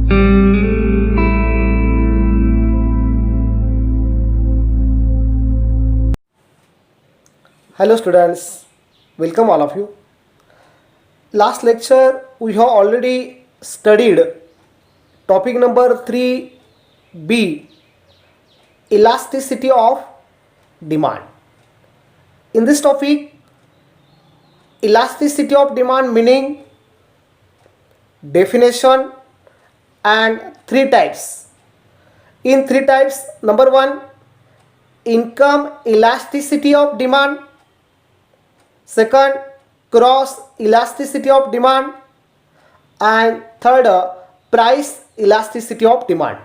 Hello students, welcome all of you. Last lecture we have already studied topic number 3b, elasticity of demand. In this topic, elasticity of demand meaning, definition and three types. In three types, number 1, income elasticity of demand. Second, cross elasticity of demand, and third, price elasticity of demand.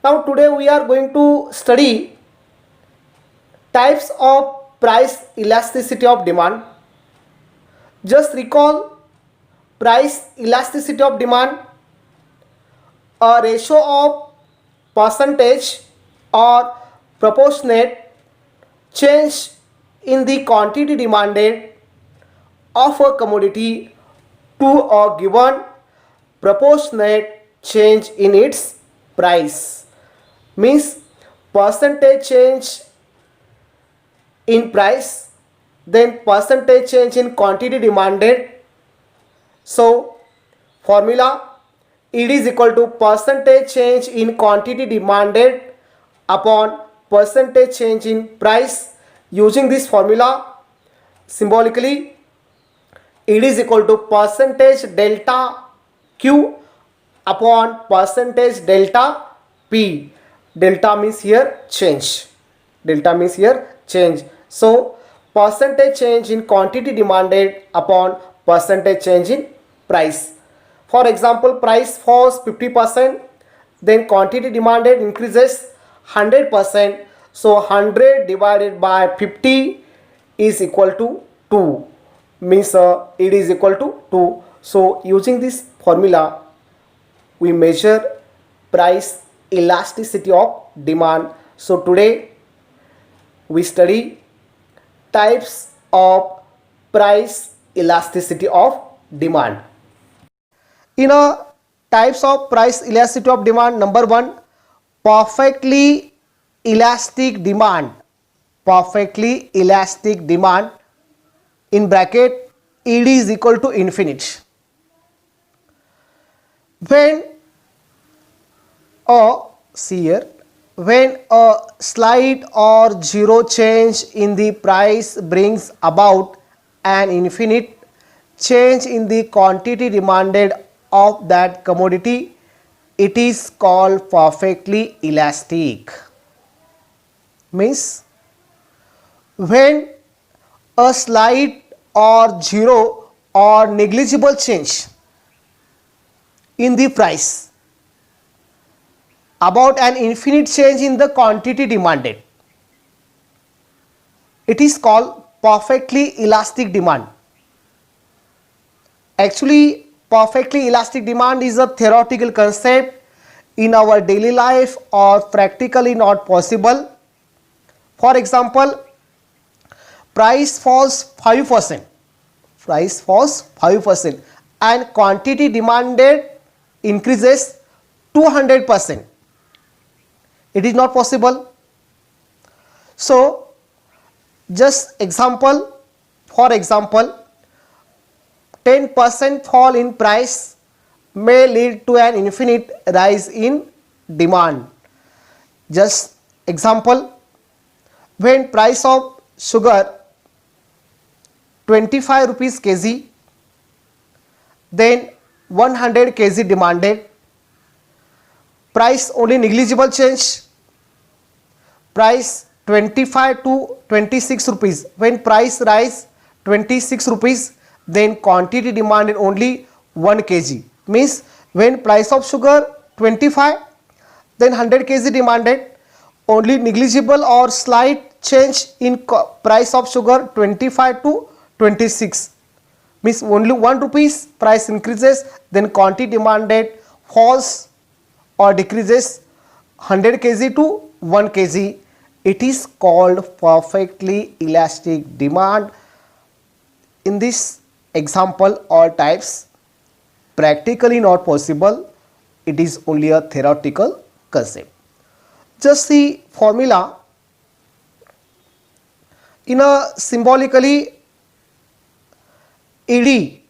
Now today we are going to study types of price elasticity of demand. Just recall, price elasticity of demand, a ratio of percentage or proportionate change in the quantity demanded of a commodity to a given proportionate change in its price. Means percentage change in price, then percentage change in quantity demanded. So formula, it is equal to percentage change in quantity demanded upon percentage change in price. Using this formula, symbolically, it is equal to percentage delta Q upon percentage delta P. Delta means here change. Delta means here change. So percentage change in quantity demanded upon percentage change in price. For example, price falls 50%, then quantity demanded increases 100%. So 100 divided by 50 is equal to 2. Means it is equal to 2. So using this formula, we measure price elasticity of demand. So today we study types of price elasticity of demand. In a types of price elasticity of demand, number 1, perfectly elastic demand. Perfectly elastic demand, in bracket, ED is equal to infinite. When a slight or zero change in the price brings about an infinite change in the quantity demanded of that commodity, it is called perfectly elastic. Means when a slight or zero or negligible change in the price about an infinite change in the quantity demanded, it is called perfectly elastic demand. Actually, perfectly elastic demand is a theoretical concept. In our daily life or practically not possible. For example, price falls 5%. Price falls 5% and quantity demanded increases 200%. It is not possible. So just example, for example, 10% fall in price may lead to an infinite rise in demand. Just example, when price of sugar 25 rupees kg, then 100 kg demanded, price only negligible change, price 25 to 26 rupees. When price rise 26 rupees, then quantity demanded only 1 kg. Means when price of sugar 25, then 100 kg demanded, only negligible or slight change in price of sugar 25 to 26. Means only 1 rupees price increases, then quantity demanded falls or decreases 100 kg to 1 kg. It is called perfectly elastic demand. In this example, all types practically not possible, it is only a theoretical concept. Just see formula. In a symbolically, ED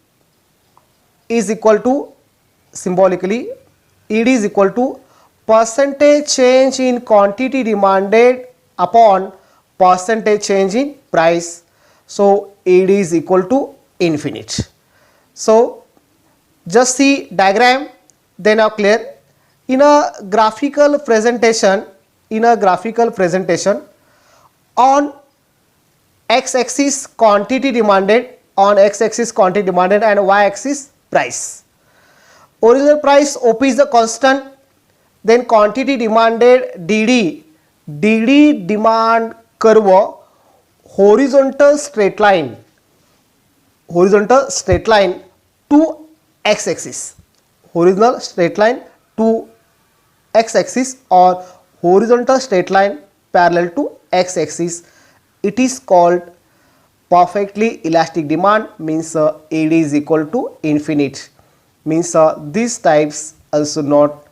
is equal to percentage change in quantity demanded upon percentage change in price. So ED is equal to infinite. So just see diagram, then are clear. In a graphical presentation, on x-axis quantity demanded, and y-axis price. Original price OP is the constant, then quantity demanded DD demand curve, horizontal straight line to x-axis, horizontal straight line to x-axis or horizontal straight line parallel to x-axis. It is called perfectly elastic demand, means AD is equal to infinite, means these types also not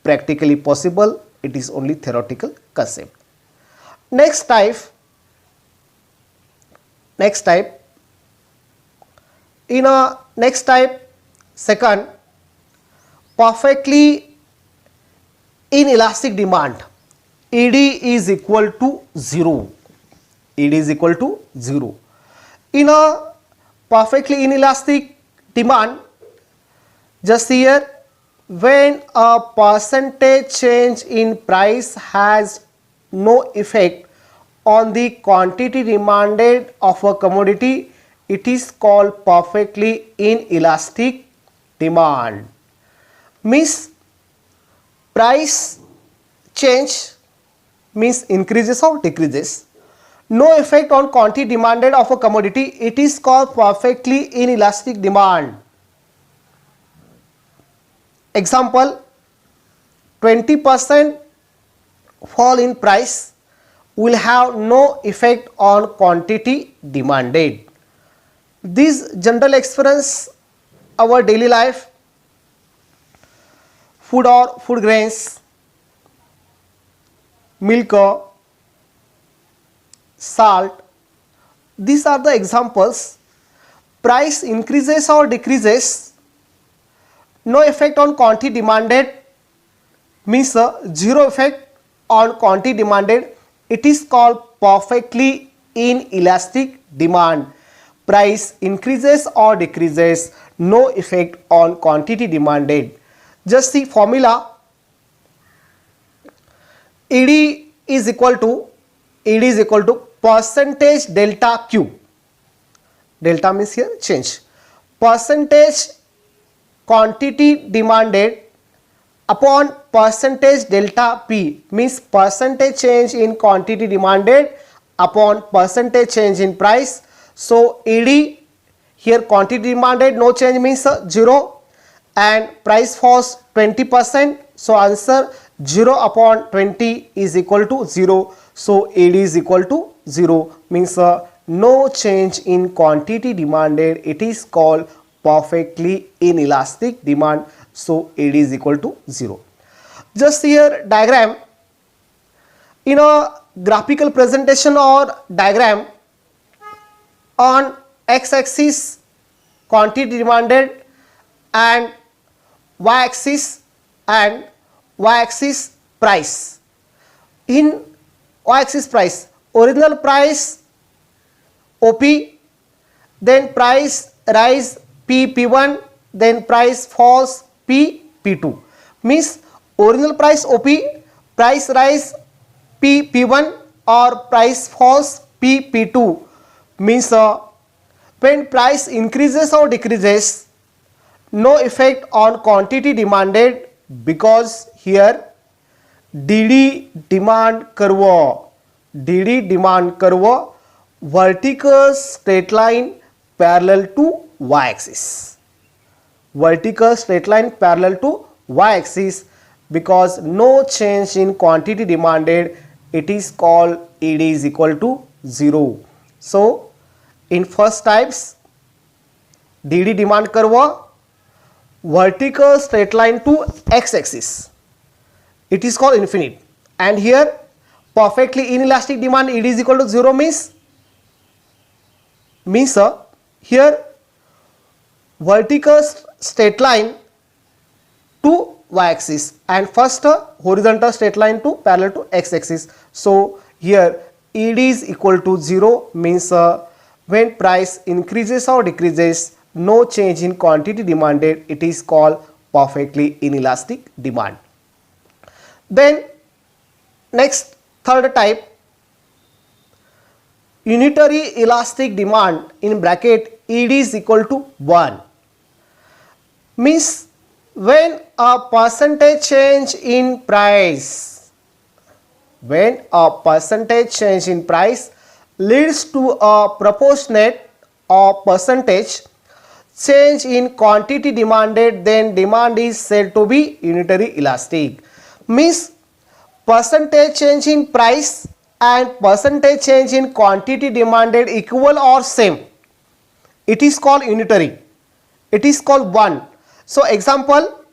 practically possible, it is only theoretical concept. Next type, in a next type, second, perfectly inelastic demand, ED is equal to 0. In a perfectly inelastic demand, just here, when a percentage change in price has no effect on the quantity demanded of a commodity, it is called perfectly inelastic demand. Means price change means increases or decreases, no effect on quantity demanded of a commodity, it is called perfectly inelastic demand. Example, 20% fall in price will have no effect on quantity demanded. This general experience our daily life, food or food grains, milk, salt, these are the examples. Price increases or decreases, no effect on quantity demanded, means zero effect on quantity demanded, it is called perfectly inelastic demand. Price increases or decreases, no effect on quantity demanded. Just the formula, ED is equal to percentage delta Q. Delta means here change. Percentage quantity demanded upon percentage delta P, means percentage change in quantity demanded upon percentage change in price. So ED, here quantity demanded no change means 0 and price falls 20%. So answer 0 upon 20 is equal to 0. So AD is equal to 0, means no change in quantity demanded, it is called perfectly inelastic demand. So AD is equal to 0. Just here diagram, in a graphical presentation or diagram, on x-axis quantity demanded and y-axis price. In y-axis price, original price OP, then price rise P1, then price falls P2, means original price OP, price rise P1 or price falls P2, means when price increases or decreases, no effect on quantity demanded, because here DD demand curve, vertical straight line parallel to y-axis, because no change in quantity demanded, it is called ED is equal to 0. So in first types, DD demand curve, vertical straight line to x-axis. It is called infinite. And here perfectly inelastic demand ED is equal to 0 means here vertical straight line to y-axis and first horizontal straight line to parallel to x-axis. So here ED is equal to 0 means when price increases or decreases, no change in quantity demanded, it is called perfectly inelastic demand. Then next third type, unitary elastic demand in bracket ED is equal to 1 means when a percentage change in price leads to a proportionate or percentage change in quantity demanded, then demand is said to be unitary elastic. Means percentage change in price and percentage change in quantity demanded equal or same, it is called unitary, it is called 1. So example,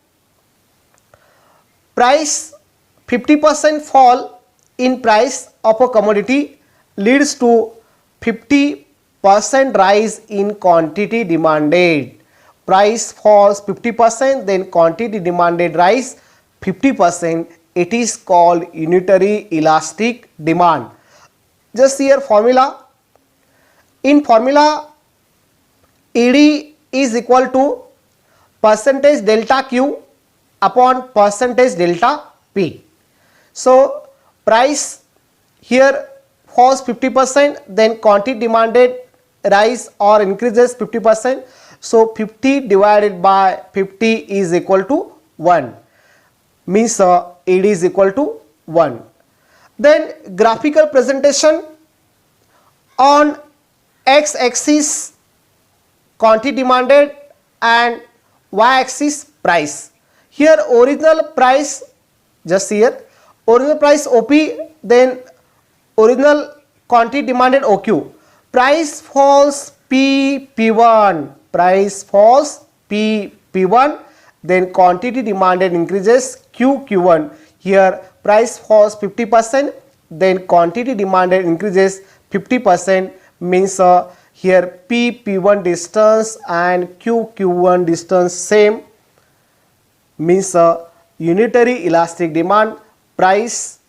price 50% fall in price of a commodity leads to 50% rise in quantity demanded. Price falls 50%, then quantity demanded rise 50%. It is called unitary elastic demand. Just here formula. In formula, ED is equal to percentage delta Q upon percentage delta P. So price here falls 50%, then quantity demanded rise or increases 50%. So 50 divided by 50 is equal to 1 means ED is equal to 1. Then graphical presentation, on x-axis quantity demanded and y-axis price. Here original price, just here original price OP, then original quantity demanded OQ. Price falls P1, price falls P1, then quantity demanded increases Q1. Here price falls 50%, then quantity demanded increases 50%, means here P1 distance and Q1 distance same, means unitary elastic demand, price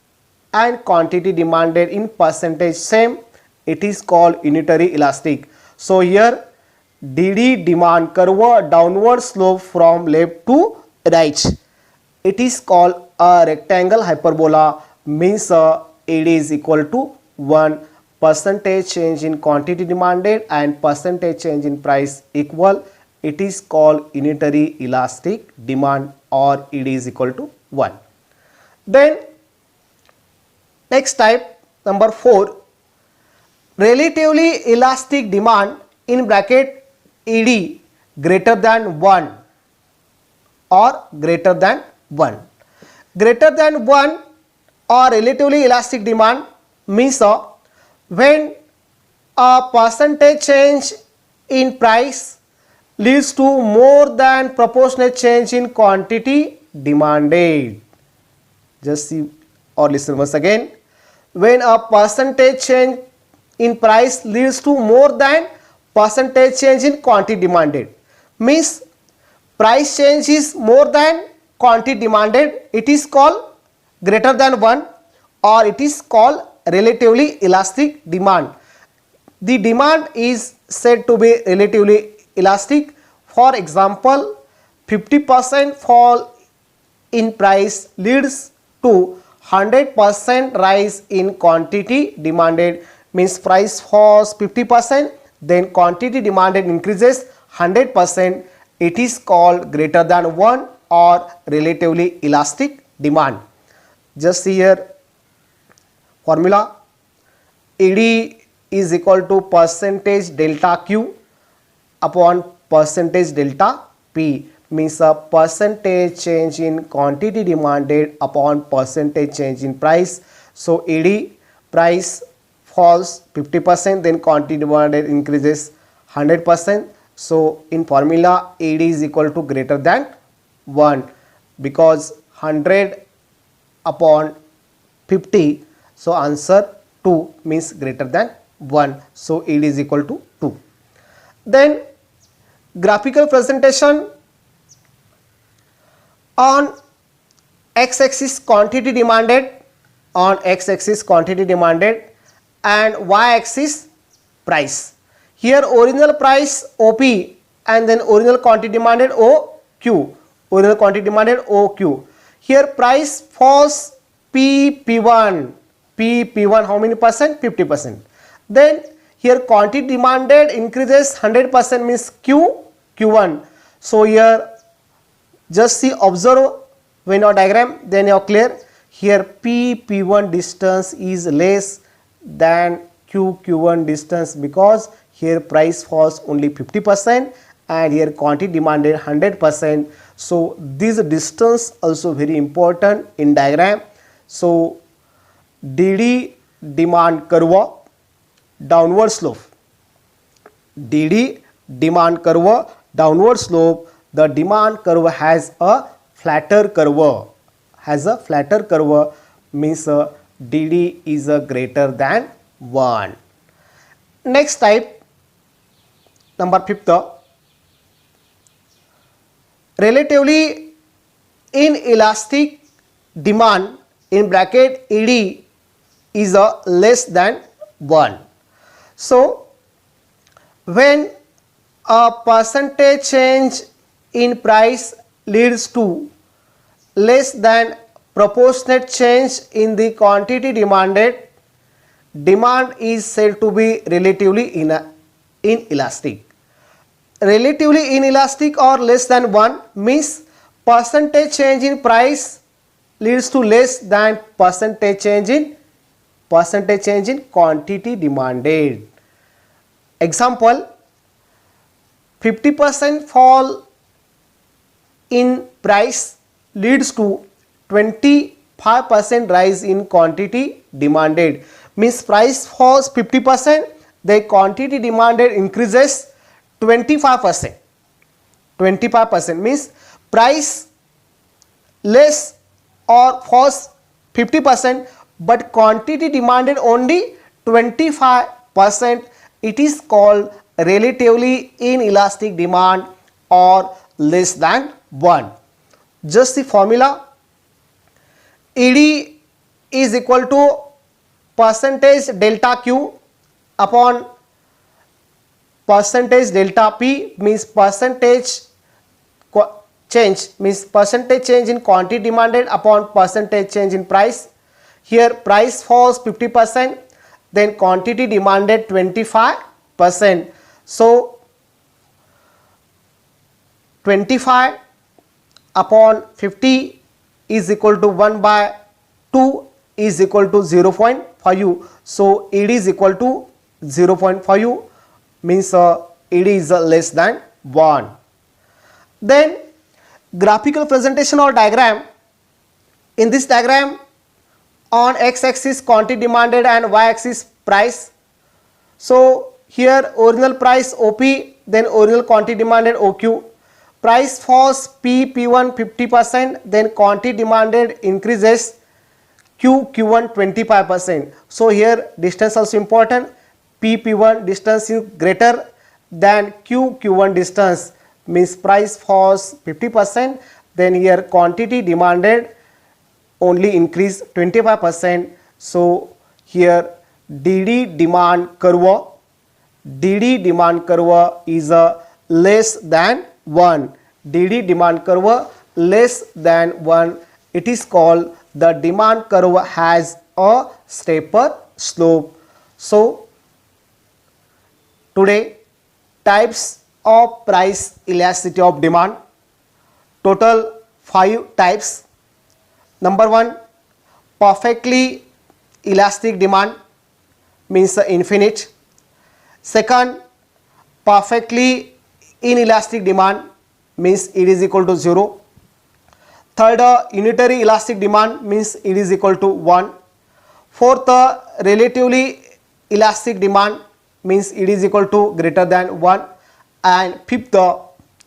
and quantity demanded in percentage same, it is called unitary elastic. So here DD demand curve downward slope from left to right, it is called a rectangle hyperbola, means AD is equal to 1, percentage change in quantity demanded and percentage change in price equal, it is called unitary elastic demand, or ED is equal to 1. Then next type, number 4, relatively elastic demand in bracket ED greater than 1 or greater than 1. Greater than 1 or relatively elastic demand means when a percentage change in price leads to more than proportionate change in quantity demanded. Just see or listen once again. When a percentage change in price leads to more than percentage change in quantity demanded, means price change is more than quantity demanded, it is called greater than 1 or it is called relatively elastic demand. The demand is said to be relatively elastic. For example, 50% fall in price leads to 100% rise in quantity demanded, means price falls 50%, then quantity demanded increases 100%, it is called greater than 1 or relatively elastic demand. Just see here formula, ED is equal to percentage delta Q upon percentage delta P, means a percentage change in quantity demanded upon percentage change in price. So ED, price falls 50%, then quantity demanded increases 100%. So in formula AD is equal to greater than 1 because 100 upon 50. So answer 2 means greater than 1. So AD is equal to 2. Then graphical presentation on x-axis quantity demanded, on x-axis quantity demanded and y-axis price. Here original price OP and then original quantity demanded OQ. Original quantity demanded OQ. Here price falls P1. P1 how many percent? 50%. Then here quantity demanded increases 100% means Q1. So here just see, observe when your diagram, then you are clear. Here P1 distance is less than Q1 distance because here price falls only 50% and here quantity demanded 100%. So this distance also very important in diagram. So DD demand curve downward slope. DD demand curve downward slope. The demand curve has a flatter curve. Has a flatter curve means DD is greater than 1. Next type, number 5th, relatively inelastic demand in bracket ED is less than 1. So when a percentage change in price leads to less than proportionate change in the quantity demanded, demand is said to be relatively inelastic. Relatively inelastic or less than 1 means percentage change in price leads to less than percentage change in quantity demanded. Example, 50% fall in price leads to 25% rise in quantity demanded. Means price falls 50%, the quantity demanded increases 25%. 25% means price less or falls 50% but quantity demanded only 25%. It is called relatively inelastic demand or less than 1. Just the formula, ED is equal to percentage delta Q upon percentage delta P means percentage change in quantity demanded upon percentage change in price. Here price falls 50%, then quantity demanded 25%. So 25 upon 50 is equal to 1 by 2 is equal to 0.5. So ED is equal to 0.5 means ED is less than 1. Then graphical presentation or diagram. In this diagram, on x-axis quantity demanded and y-axis price. So here original price OP, then original quantity demanded OQ. Price falls P1 50%, then quantity demanded increases Q1 25%. So here distance also important. P1 distance is greater than Q1 distance means price falls 50%, then here quantity demanded only increase 25%. So here DD demand curve is less than 1. DD demand curve less than 1. It is called the demand curve has a steeper slope. So today types of price elasticity of demand, total 5 types. Number 1, perfectly elastic demand means infinite. Second, perfectly inelastic demand means it is equal to 0. Third, unitary elastic demand means it is equal to 1. Fourth, relatively elastic demand means it is equal to greater than 1. and fifth, the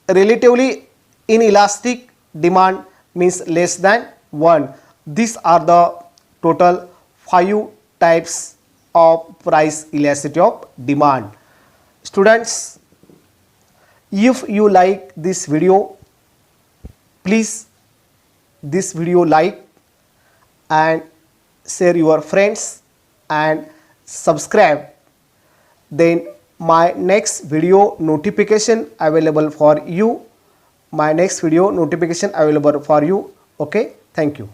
relatively inelastic demand means less than 1. These are the total 5 types of price elasticity of demand. Students, if you like this video, please this video like and share your friends and subscribe. Then my next video notification available for you. Okay, thank you.